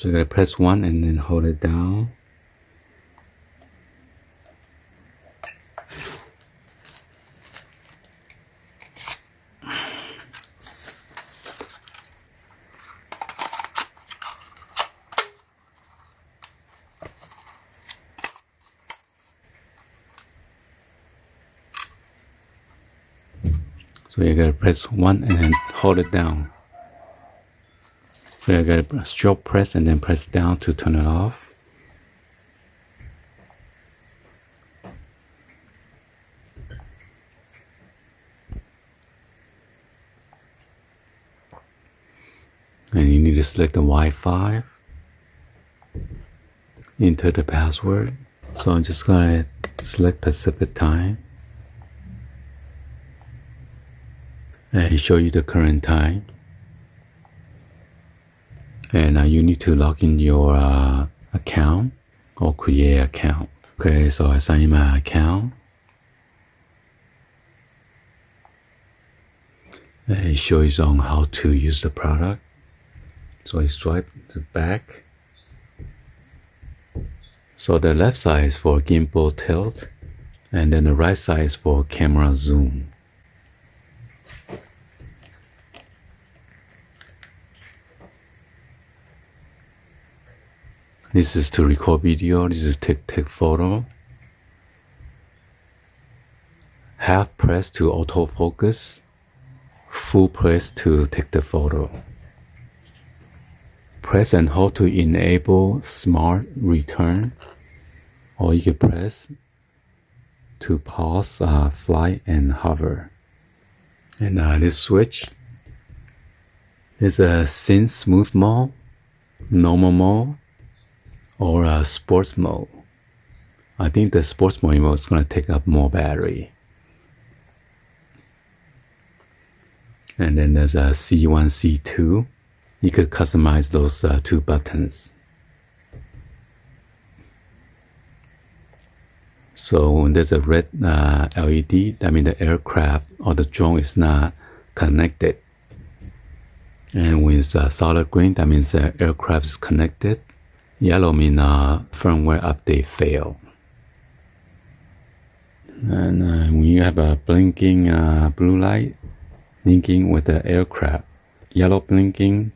So you're gonna press 1 and then hold it down. So you gotta press 1 and then hold it down. So you gotta stroke press and then press down to turn it off. And you need to select the Wi-Fi. Enter the password. So I'm just gonna select Pacific time. And show you the current time. And you need to log in your account or create an account. Okay, so I sign in my account. And it shows on how to use the product. So I swipe the back. So the left side is for gimbal tilt, and then the right side is for camera zoom. This is to record video, this is to take photo. Half press to autofocus, full press to take the photo. Press and hold to enable smart return, or you can press to pause, fly and hover. And this switch is a scene smooth mode, normal mode, or a sports mode. I think the sports mode is going to take up more battery. And then there's a C1, C2. You could customize those 2 buttons. So when there's a red LED, that means the aircraft or the drone is not connected. And when it's solid green, that means the aircraft is connected. Yellow means firmware update failed. And when you have a blinking blue light linking with the aircraft, yellow blinking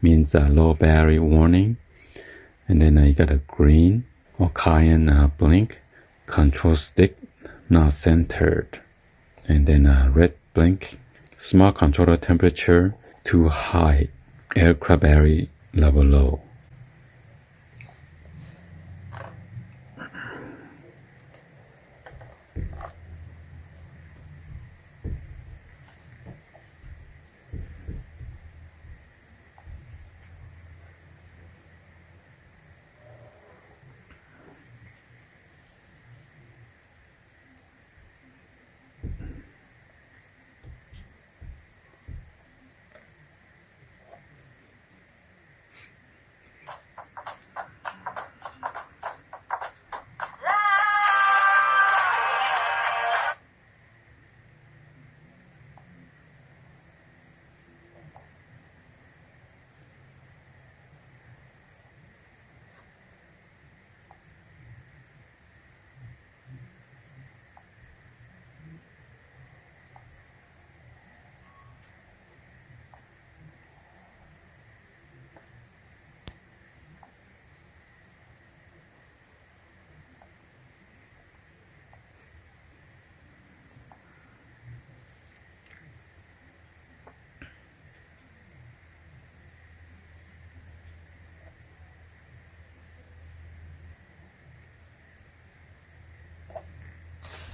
means low battery warning. And then you got a green or cayenne blink, control stick not centered. And then red blink, smart controller temperature too high, aircraft battery level low.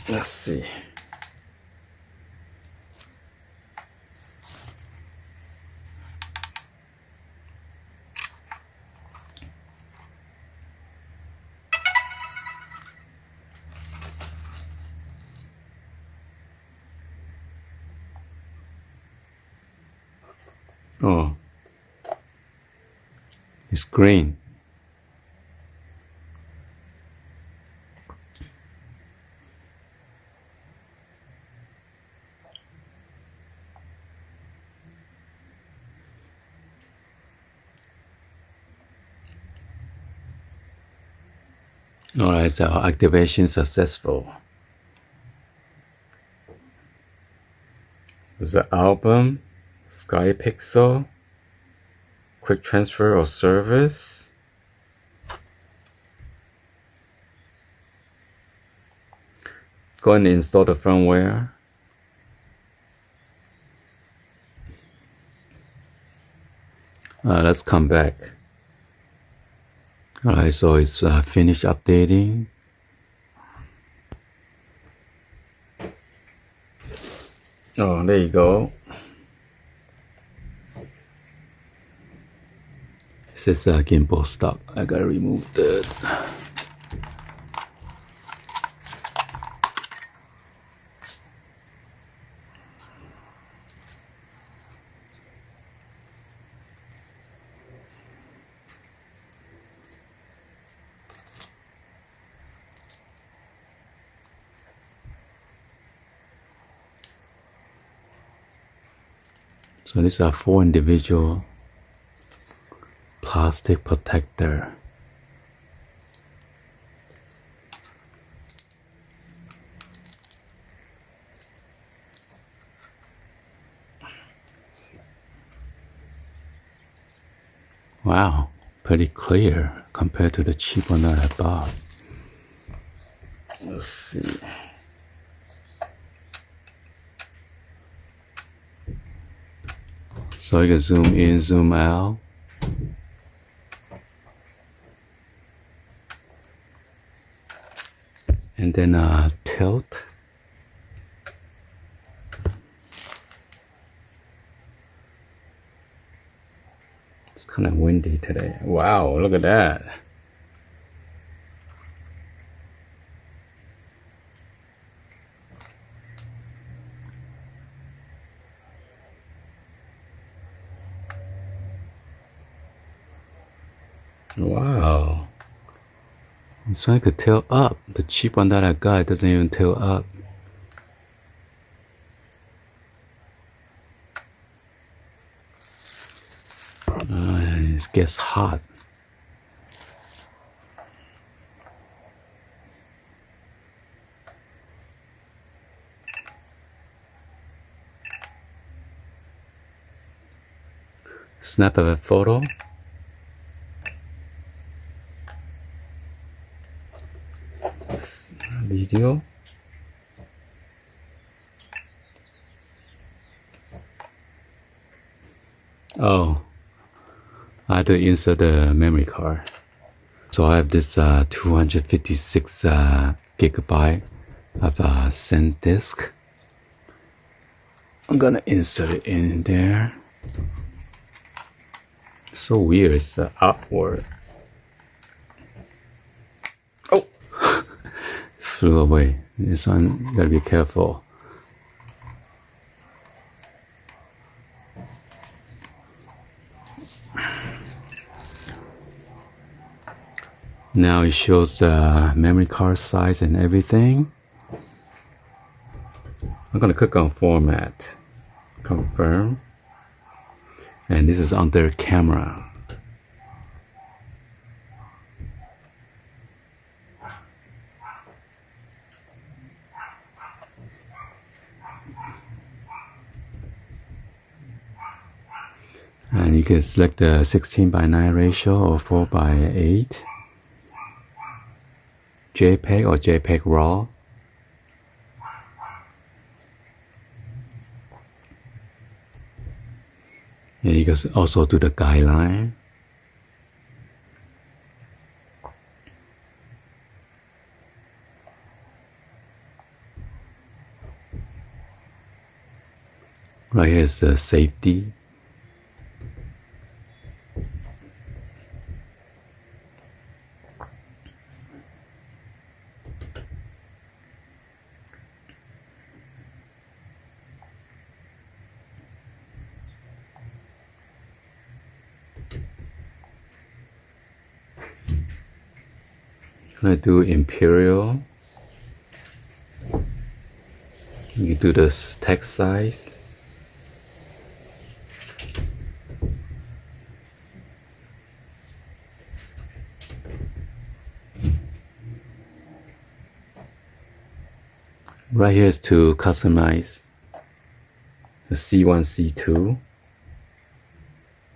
Let's see. Oh, it's green. Alright, so activation successful. The album, Sky Pixel, quick transfer or service. Let's go ahead and install the firmware. Let's come back. Alright, so it's finished updating. Oh, there you go. It says gimbal stuck. I gotta remove that. So these are 4 individual plastic protector. Wow, pretty clear compared to the cheap one that I bought. Let's see. So you can zoom in, zoom out. And then tilt. It's kind of windy today. Wow, look at that. Wow. So I could tilt up. The cheap one that I got doesn't even tilt up. It gets hot. Snap of a photo. Video. Oh, I had to insert the memory card. So I have this 256 gigabyte of SanDisk. I'm gonna insert it in there. So weird, it's upward. Oh, flew away. This one, you gotta be careful. Now it shows the memory card size and everything. I'm gonna click on format, confirm, and this is under camera. And you can select the 16:9 ratio or 4:8, JPEG or JPEG RAW. And you can also do the guideline. Right here is the safety. I'm gonna do imperial. You do the text size. Right here is to customize the C1, C2.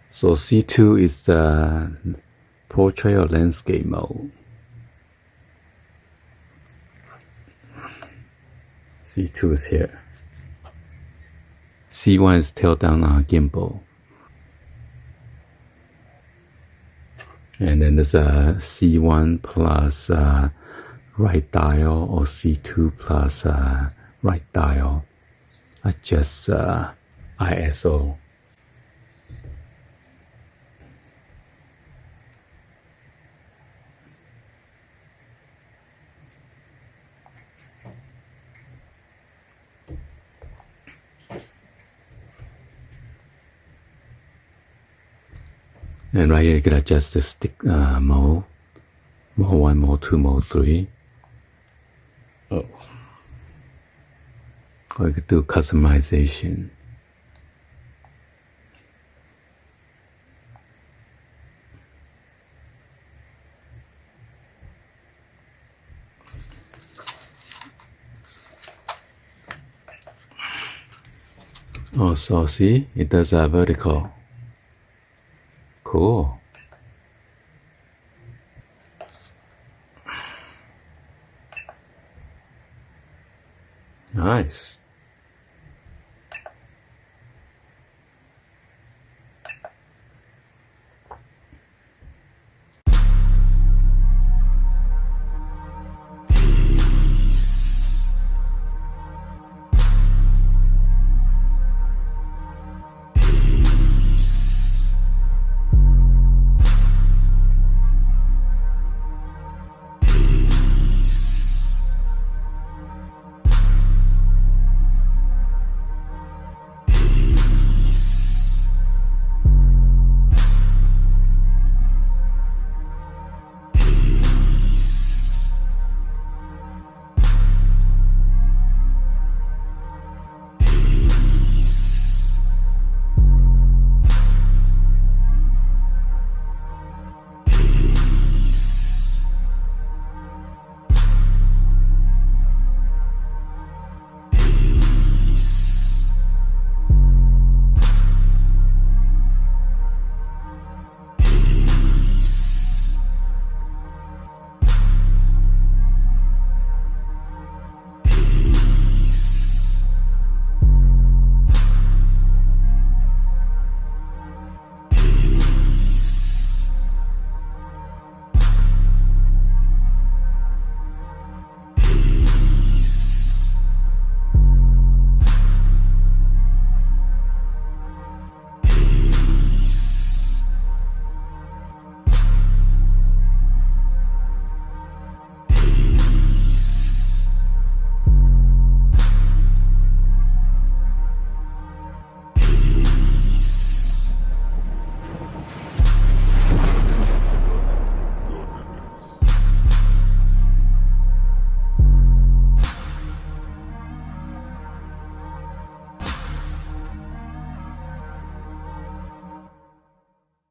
So C2 is the portrait or landscape mode. C2 is here. C1 is tail down gimbal. And then there's a C1 plus right dial, or C2 plus right dial. Adjust ISO. And right here you can adjust the stick mode. Mode 1, mode 2, mode 3. Oh. Or you could do customization. Also, see, it does a vertical. Cool. Nice.